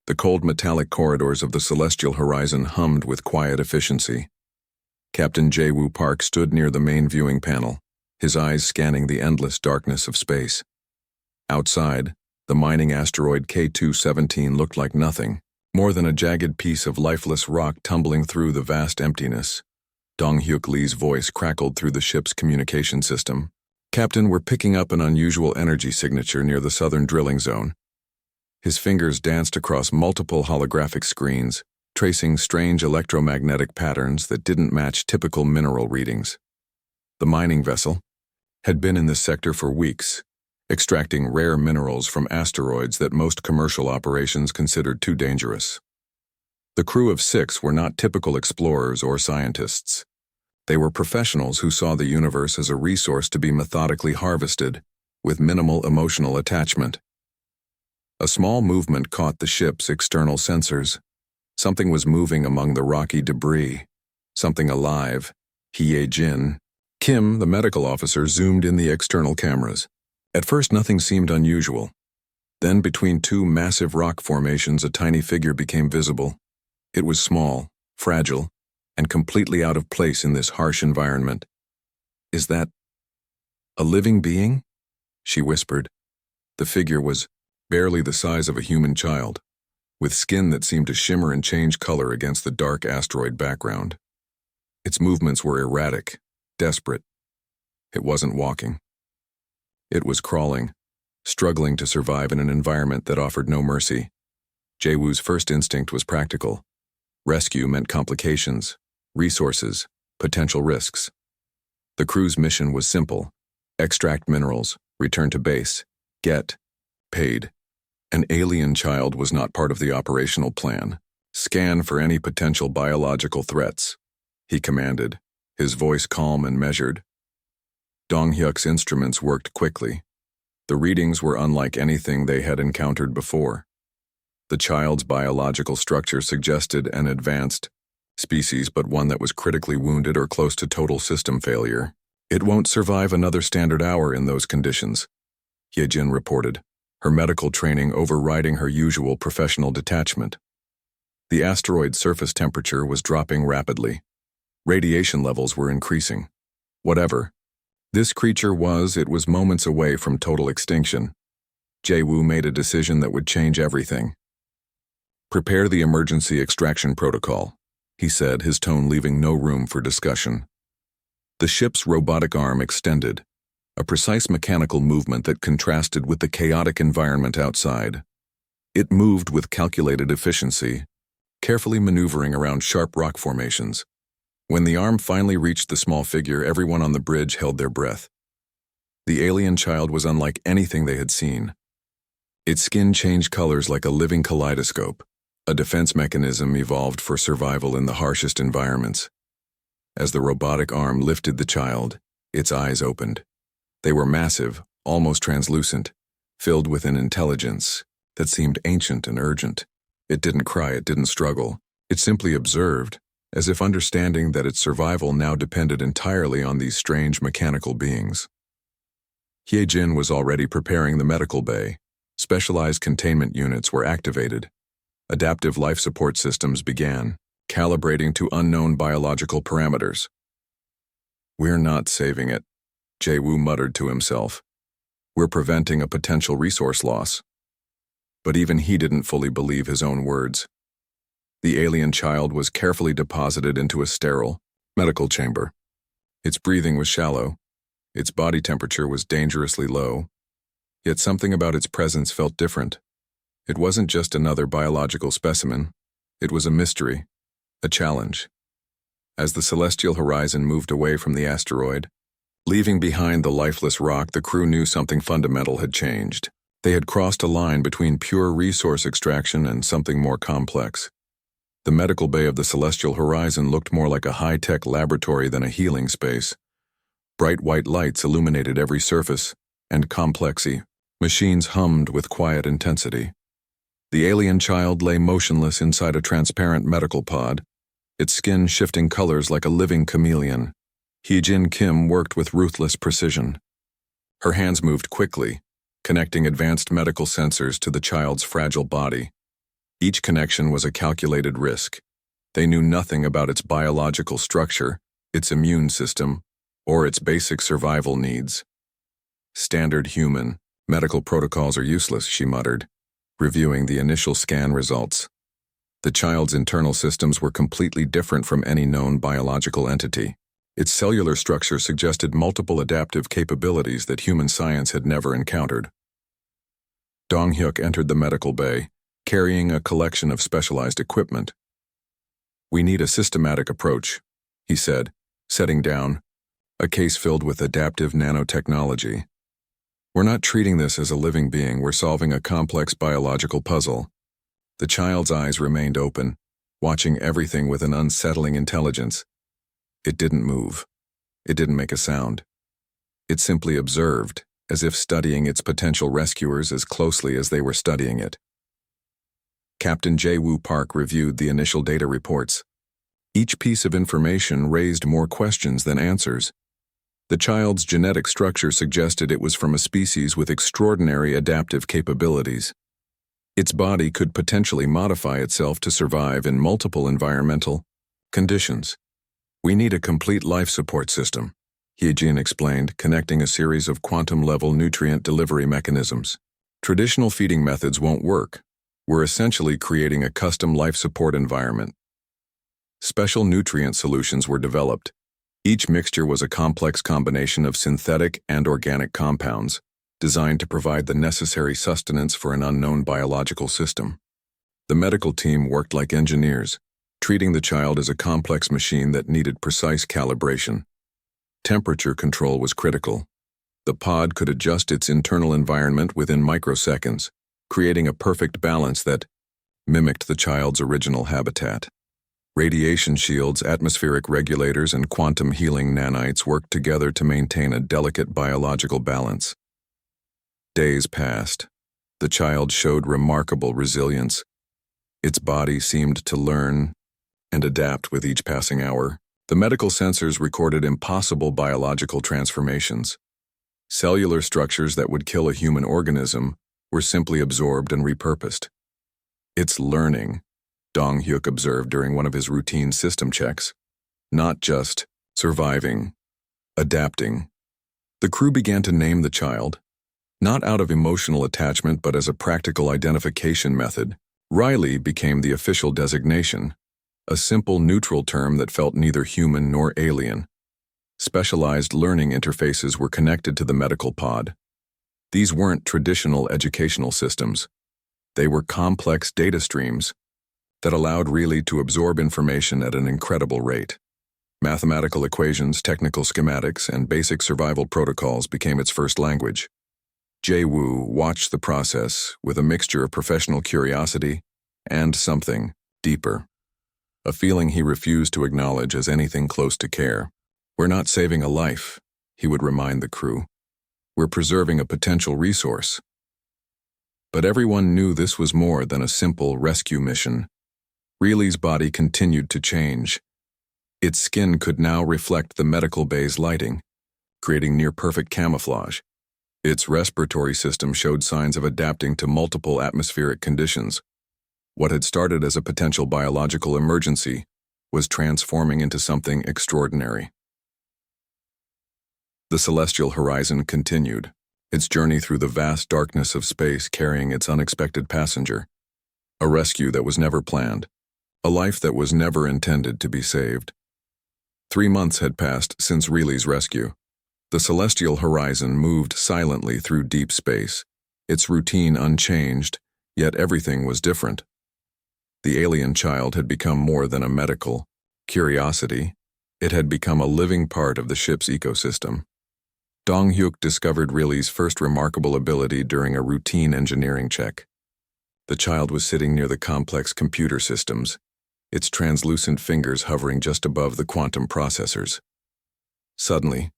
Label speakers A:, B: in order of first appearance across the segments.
A: The cold metallic corridors of the celestial horizon hummed with quiet efficiency. Captain Jae-woo Park stood near the main viewing panel, his eyes scanning the endless darkness of space. Outside, the mining asteroid K217 looked like nothing, more than a jagged piece of lifeless rock tumbling through the vast emptiness. Dong-hyuk Lee's voice crackled through the ship's communication system. "Captain, we're picking up an unusual energy signature near the southern drilling zone." His fingers danced across multiple holographic screens, tracing strange electromagnetic patterns that didn't match typical mineral readings. The mining vessel had been in this sector for weeks, extracting rare minerals from asteroids that most commercial operations considered too dangerous. The crew of 6 were not typical explorers or scientists. They were professionals who saw the universe as a resource to be methodically harvested, with minimal emotional attachment. A small movement caught the ship's external sensors. Something was moving among the rocky debris. Something alive. Hye-jin Kim, the medical officer, zoomed in the external cameras. At first, nothing seemed unusual. Then, between 2 massive rock formations, a tiny figure became visible. It was small, fragile, and completely out of place in this harsh environment. "Is that a living being?" she whispered. The figure was barely the size of a human child, with skin that seemed to shimmer and change color against the dark asteroid background. Its movements were erratic, desperate. It wasn't walking. It was crawling, struggling to survive in an environment that offered no mercy. Jae-woo's first instinct was practical. Rescue meant complications, resources, potential risks. The crew's mission was simple: extract minerals, return to base, get paid. An alien child was not part of the operational plan. "Scan for any potential biological threats," he commanded, his voice calm and measured. Dong-hyuk's instruments worked quickly. The readings were unlike anything they had encountered before. The child's biological structure suggested an advanced species, but one that was critically wounded or close to total system failure. "It won't survive another standard hour in those conditions," Hye-jin reported, her medical training overriding her usual professional detachment. The asteroid's surface temperature was dropping rapidly. Radiation levels were increasing. Whatever this creature was, it was moments away from total extinction. Jae-woo made a decision that would change everything. "Prepare the emergency extraction protocol," he said, his tone leaving no room for discussion. The ship's robotic arm extended, a precise mechanical movement that contrasted with the chaotic environment outside. It moved with calculated efficiency, carefully maneuvering around sharp rock formations. When the arm finally reached the small figure, everyone on the bridge held their breath. The alien child was unlike anything they had seen. Its skin changed colors like a living kaleidoscope, a defense mechanism evolved for survival in the harshest environments. As the robotic arm lifted the child, its eyes opened. They were massive, almost translucent, filled with an intelligence that seemed ancient and urgent. It didn't cry, it didn't struggle. It simply observed, as if understanding that its survival now depended entirely on these strange mechanical beings. Hye-jin was already preparing the medical bay. Specialized containment units were activated. Adaptive life support systems began, calibrating to unknown biological parameters. "We're not saving it," Jae-woo muttered to himself. "We're preventing a potential resource loss." But even he didn't fully believe his own words. The alien child was carefully deposited into a sterile medical chamber. Its breathing was shallow. Its body temperature was dangerously low. Yet something about its presence felt different. It wasn't just another biological specimen. It was a mystery, a challenge. As the celestial horizon moved away from the asteroid, leaving behind the lifeless rock, the crew knew something fundamental had changed. They had crossed a line between pure resource extraction and something more complex. The medical bay of the celestial horizon looked more like a high-tech laboratory than a healing space. Bright white lights illuminated every surface, and complexy machines hummed with quiet intensity. The alien child lay motionless inside a transparent medical pod, its skin shifting colors like a living chameleon. Hye-jin Kim worked with ruthless precision. Her hands moved quickly, connecting advanced medical sensors to the child's fragile body. Each connection was a calculated risk. They knew nothing about its biological structure, its immune system, or its basic survival needs. Standard human, medical protocols are useless, she muttered, reviewing the initial scan results. The child's internal systems were completely different from any known biological entity. Its cellular structure suggested multiple adaptive capabilities that human science had never encountered. Dong-hyuk entered the medical bay, carrying a collection of specialized equipment. "We need a systematic approach," he said, setting down a case filled with adaptive nanotechnology. "We're not treating this as a living being, we're solving a complex biological puzzle." The child's eyes remained open, watching everything with an unsettling intelligence. It didn't move. It didn't make a sound. It simply observed, as if studying its potential rescuers as closely as they were studying it. Captain Jae-woo Park reviewed the initial data reports. Each piece of information raised more questions than answers. The child's genetic structure suggested it was from a species with extraordinary adaptive capabilities. Its body could potentially modify itself to survive in multiple environmental conditions. "We need a complete life support system," Hyejin explained, connecting a series of quantum-level nutrient delivery mechanisms. "Traditional feeding methods won't work. We're essentially creating a custom life support environment." Special nutrient solutions were developed. Each mixture was a complex combination of synthetic and organic compounds, designed to provide the necessary sustenance for an unknown biological system. The medical team worked like engineers, treating the child as a complex machine that needed precise calibration. Temperature control was critical. The pod could adjust its internal environment within microseconds, creating a perfect balance that mimicked the child's original habitat. Radiation shields, atmospheric regulators, and quantum healing nanites worked together to maintain a delicate biological balance. Days passed. The child showed remarkable resilience. Its body seemed to learn and adapt with each passing hour. The medical sensors recorded impossible biological transformations. Cellular structures that would kill a human organism were simply absorbed and repurposed. "It's learning," Dong-hyuk observed during one of his routine system checks. "Not just surviving, adapting." The crew began to name the child, not out of emotional attachment but as a practical identification method. Riley became the official designation, a simple neutral term that felt neither human nor alien. Specialized learning interfaces were connected to the medical pod. These weren't traditional educational systems. They were complex data streams that allowed Riley to absorb information at an incredible rate. Mathematical equations, technical schematics, and basic survival protocols became its first language. Jae-woo watched the process with a mixture of professional curiosity and something deeper, a feeling he refused to acknowledge as anything close to care. "We're not saving a life," he would remind the crew. "We're preserving a potential resource." But everyone knew this was more than a simple rescue mission. Riley's body continued to change. Its skin could now reflect the medical bay's lighting, creating near-perfect camouflage. Its respiratory system showed signs of adapting to multiple atmospheric conditions. What had started as a potential biological emergency was transforming into something extraordinary. The celestial horizon continued, its journey through the vast darkness of space carrying its unexpected passenger. A rescue that was never planned, a life that was never intended to be saved. 3 months had passed since Riley's rescue. The celestial horizon moved silently through deep space, its routine unchanged, yet everything was different. The alien child had become more than a medical curiosity. It had become a living part of the ship's ecosystem. Dong-hyuk discovered Riley's first remarkable ability during a routine engineering check. The child was sitting near the complex computer systems, its translucent fingers hovering just above the quantum processors. Suddenly,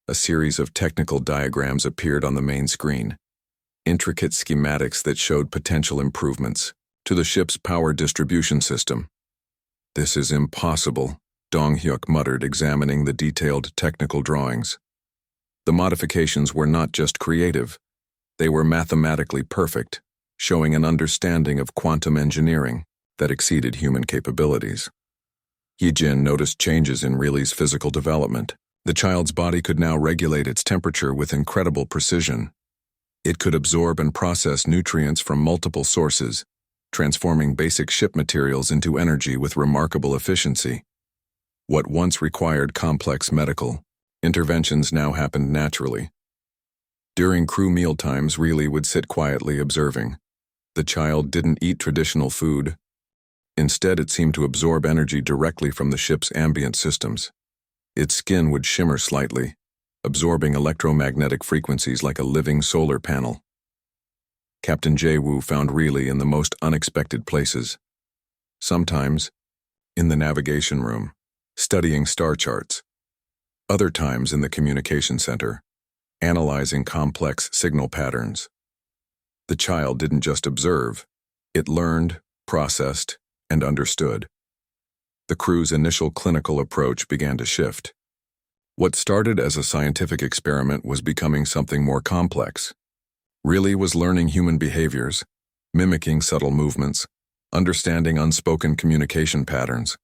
A: a series of technical diagrams appeared on the main screen, intricate schematics that showed potential improvements to the ship's power distribution system. "This is impossible," Dong-hyuk muttered, examining the detailed technical drawings. The modifications were not just creative, they were mathematically perfect, showing an understanding of quantum engineering that exceeded human capabilities. Yijin noticed changes in Riley's physical development. The child's body could now regulate its temperature with incredible precision. It could absorb and process nutrients from multiple sources, transforming basic ship materials into energy with remarkable efficiency. What once required complex medical interventions now happened naturally. During crew mealtimes, Riley would sit quietly observing. The child didn't eat traditional food. Instead, it seemed to absorb energy directly from the ship's ambient systems. Its skin would shimmer slightly, absorbing electromagnetic frequencies like a living solar panel. Captain Jae-woo found Riley in the most unexpected places. Sometimes, in the navigation room, studying star charts. Other times in the communication center, analyzing complex signal patterns. The child didn't just observe, it learned, processed, and understood. The crew's initial clinical approach began to shift. What started as a scientific experiment was becoming something more complex. Riley was learning human behaviors, mimicking subtle movements, understanding unspoken communication patterns.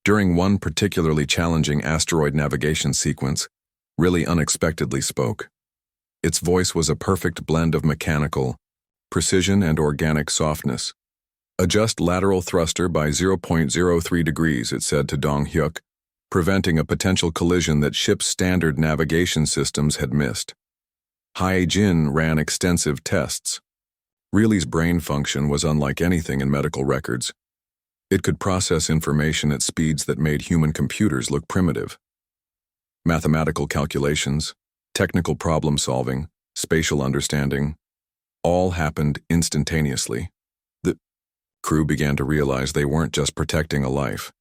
A: During one particularly challenging asteroid navigation sequence, Riley unexpectedly spoke. Its voice was a perfect blend of mechanical precision and organic softness. Adjust lateral thruster by 0.03 degrees, it said to Dong Hyuk, preventing a potential collision that ship's standard navigation systems had missed. Hae-jin ran extensive tests. Riley's brain function was unlike anything in medical records. It could process information at speeds that made human computers look primitive. Mathematical calculations, technical problem-solving, spatial understanding, all happened instantaneously. The crew began to realize they weren't just protecting a life.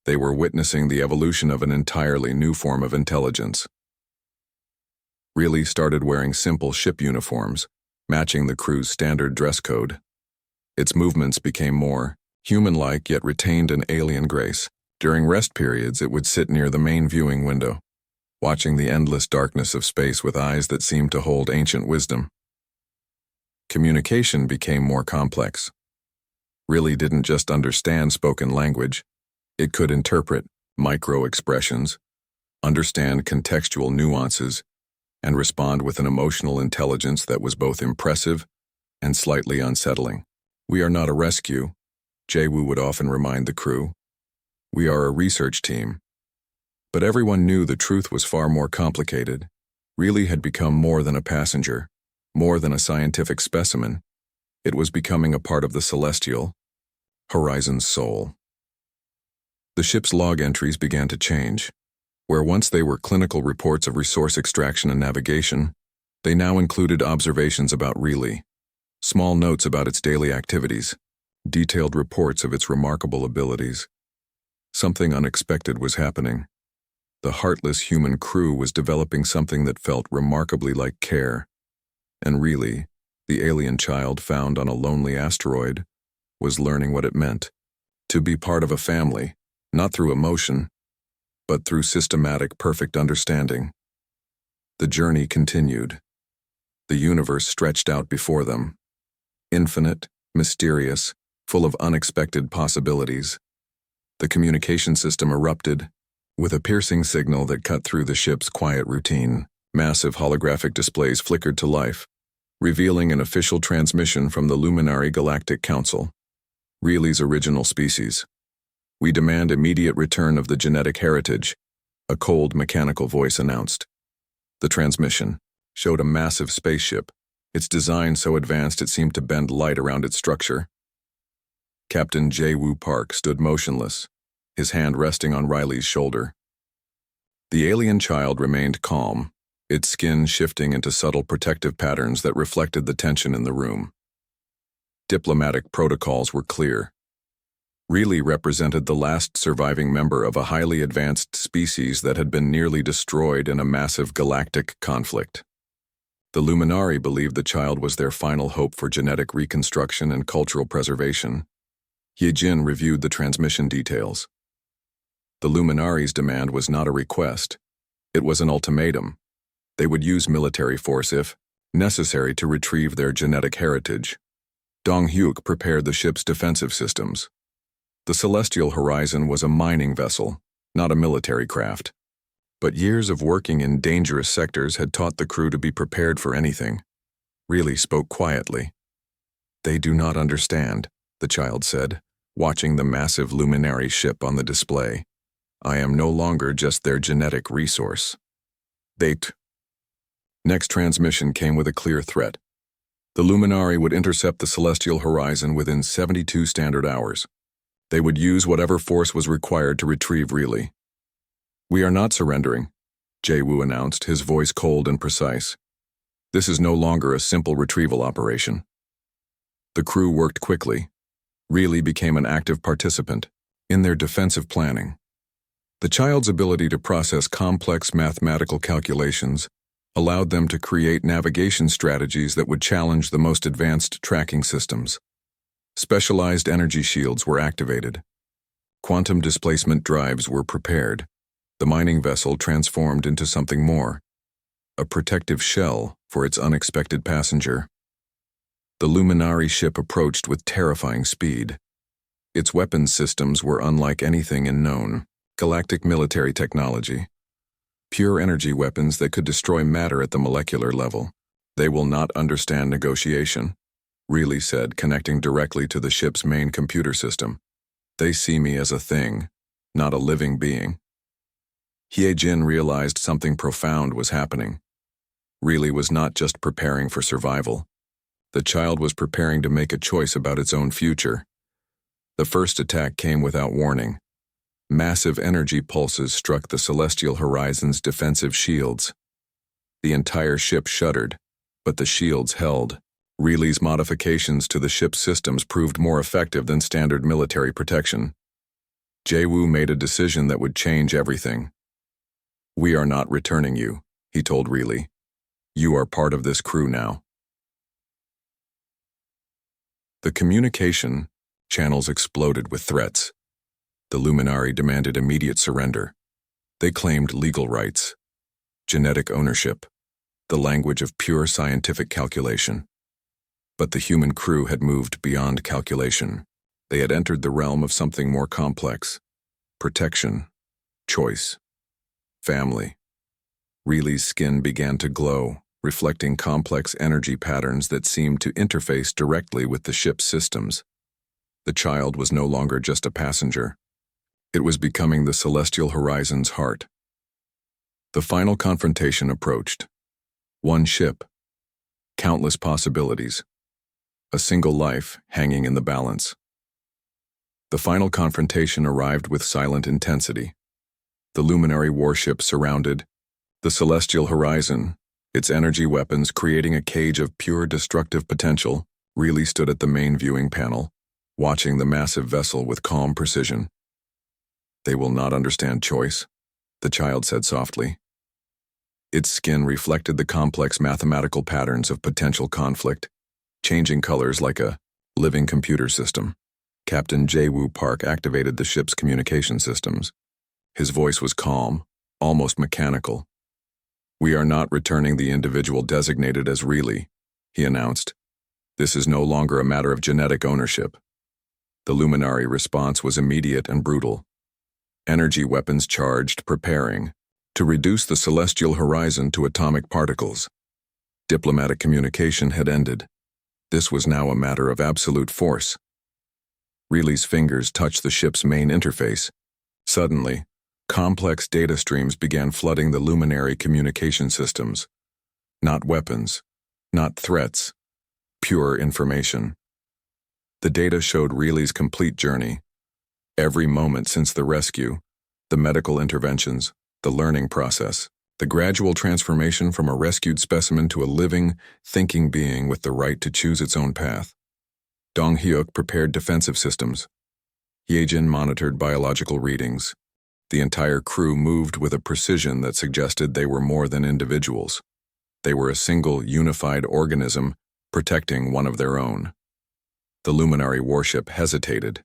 A: They were witnessing the evolution of an entirely new form of intelligence. Riley started wearing simple ship uniforms, matching the crew's standard dress code. Its movements became more human-like yet retained an alien grace. During rest periods, it would sit near the main viewing window, watching the endless darkness of space with eyes that seemed to hold ancient wisdom. Communication became more complex. Riley didn't just understand spoken language. It could interpret micro-expressions, understand contextual nuances, and respond with an emotional intelligence that was both impressive and slightly unsettling. "We are not a rescue," Jae-woo would often remind the crew. "We are a research team." But everyone knew the truth was far more complicated. Riley had become more than a passenger, more than a scientific specimen. It was becoming a part of the celestial Horizon's soul. The ship's log entries began to change. Where once they were clinical reports of resource extraction and navigation, they now included observations about Riley, small notes about its daily activities, detailed reports of its remarkable abilities. Something unexpected was happening. The heartless human crew was developing something that felt remarkably like care, and Riley, the alien child found on a lonely asteroid, was learning what it meant to be part of a family, not through emotion, but through systematic, perfect understanding. The journey continued. The universe stretched out before them, infinite, mysterious, full of unexpected possibilities. The communication system erupted, with a piercing signal that cut through the ship's quiet routine. Massive holographic displays flickered to life, revealing an official transmission from the Luminary Galactic Council. Riley's original species. "We demand immediate return of the genetic heritage," a cold, mechanical voice announced. The transmission showed a massive spaceship, its design so advanced it seemed to bend light around its structure. Captain Jae-woo Park stood motionless, his hand resting on Riley's shoulder. The alien child remained calm, its skin shifting into subtle protective patterns that reflected the tension in the room. Diplomatic protocols were clear. Riley represented the last surviving member of a highly advanced species that had been nearly destroyed in a massive galactic conflict. The Luminari believed the child was their final hope for genetic reconstruction and cultural preservation. Yejin reviewed the transmission details. The Luminari's demand was not a request. It was an ultimatum. They would use military force if necessary to retrieve their genetic heritage. Dong Hyuk prepared the ship's defensive systems. The Celestial Horizon was a mining vessel, not a military craft. But years of working in dangerous sectors had taught the crew to be prepared for anything. Really spoke quietly. "They do not understand," the child said, watching the massive luminary ship on the display. "I am no longer just their genetic resource." Next transmission came with a clear threat. The Luminari would intercept the Celestial Horizon within 72 standard hours. They would use whatever force was required to retrieve Reilly. "We are not surrendering," Jae-woo announced, his voice cold and precise. "This is no longer a simple retrieval operation." The crew worked quickly. Reilly became an active participant in their defensive planning. The child's ability to process complex mathematical calculations allowed them to create navigation strategies that would challenge the most advanced tracking systems. Specialized energy shields were activated. Quantum displacement drives were prepared. The mining vessel transformed into something more, a protective shell for its unexpected passenger. The Luminari ship approached with terrifying speed. Its weapons systems were unlike anything in known galactic military technology. Pure energy weapons that could destroy matter at the molecular level. "They will not understand negotiation," Reilly said, connecting directly to the ship's main computer system. "They see me as a thing, not a living being." Hye-jin realized something profound was happening. Reilly was not just preparing for survival. The child was preparing to make a choice about its own future. The first attack came without warning. Massive energy pulses struck the Celestial Horizon's defensive shields. The entire ship shuddered, but the shields held. Reilly's modifications to the ship's systems proved more effective than standard military protection. Jae-woo made a decision that would change everything. "We are not returning you," he told Reilly. "You are part of this crew now." The communication channels exploded with threats. The Luminari demanded immediate surrender. They claimed legal rights, genetic ownership, the language of pure scientific calculation. But the human crew had moved beyond calculation. They had entered the realm of something more complex: protection, choice, family. Reilly's skin began to glow, reflecting complex energy patterns that seemed to interface directly with the ship's systems. The child was no longer just a passenger. It was becoming the Celestial Horizon's heart. The final confrontation approached. One ship, countless possibilities, a single life hanging in the balance. The final confrontation arrived with silent intensity. The Luminary warship surrounded the Celestial Horizon, its energy weapons creating a cage of pure destructive potential. Reilly stood at the main viewing panel, watching the massive vessel with calm precision. "They will not understand choice," the child said softly. Its skin reflected the complex mathematical patterns of potential conflict, changing colors like a living computer system. Captain Jae-woo Park activated the ship's communication systems. His voice was calm, almost mechanical. "We are not returning the individual designated as Reilly," he announced. "This is no longer a matter of genetic ownership." The Luminari response was immediate and brutal. Energy weapons charged, preparing to reduce the Celestial Horizon to atomic particles. Diplomatic communication had ended. This was now a matter of absolute force. Reilly's fingers touched the ship's main interface. Suddenly, complex data streams began flooding the Luminary communication systems. Not weapons, not threats, pure information. The data showed Reilly's complete journey. Every moment since the rescue, the medical interventions, the learning process, the gradual transformation from a rescued specimen to a living, thinking being with the right to choose its own path. Dong Hyuk prepared defensive systems. Hye-jin monitored biological readings. The entire crew moved with a precision that suggested they were more than individuals. They were a single, unified organism protecting one of their own. The Luminary warship hesitated.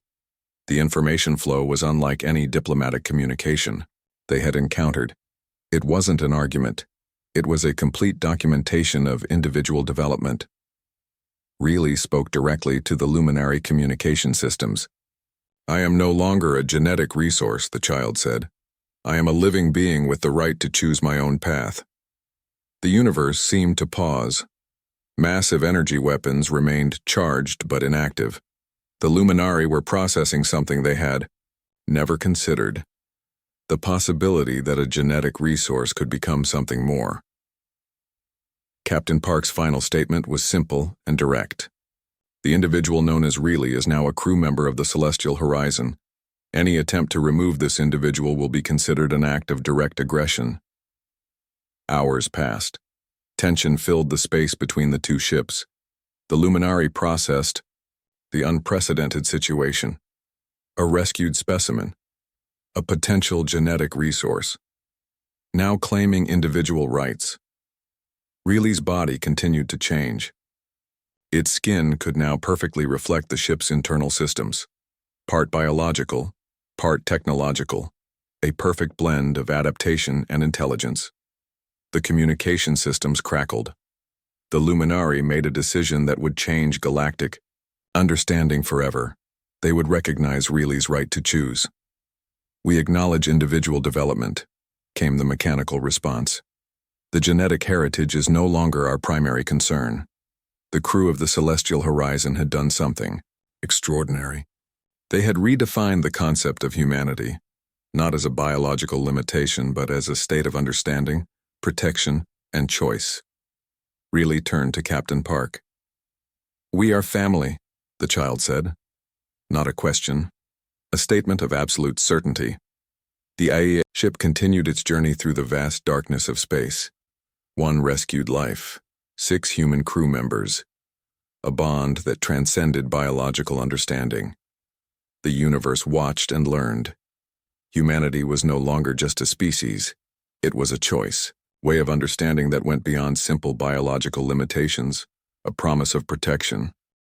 A: The information flow was unlike any diplomatic communication they had encountered. It wasn't an argument. It was a complete documentation of individual development. Reilly spoke directly to the luminary communication systems. "I am no longer a genetic resource," the child said. "I am a living being with the right to choose my own path." The universe seemed to pause. Massive energy weapons remained charged but inactive. The Luminari were processing something they had never considered: the possibility that a genetic resource could become something more. Captain Park's final statement was simple and direct. The individual known as Reilly is now a crew member of the Celestial Horizon. Any attempt to remove this individual will be considered an act of direct aggression. Hours passed. Tension filled the space between the two ships. The Luminari processed the unprecedented situation. A rescued specimen. A potential genetic resource. Now claiming individual rights. Reilly's body continued to change. Its skin could now perfectly reflect the ship's internal systems. Part biological, part technological. A perfect blend of adaptation and intelligence. The communication systems crackled. The Luminari made a decision that would change galactic understanding forever. They would recognize Reilly's right to choose. "We acknowledge individual development," came the mechanical response. "The genetic heritage is no longer our primary concern." The crew of the Celestial Horizon had done something extraordinary. They had redefined the concept of humanity, not as a biological limitation but as a state of understanding, protection, and choice. Reilly turned to Captain Park. "We are family," the child said. Not a question, a statement of absolute certainty. The AIA ship continued its journey through the vast darkness of space. One rescued life, 6 human crew members. A bond that transcended biological understanding. The universe watched and learned. Humanity was no longer just a species. It was a choice, way of understanding that went beyond simple biological limitations, a promise of protection,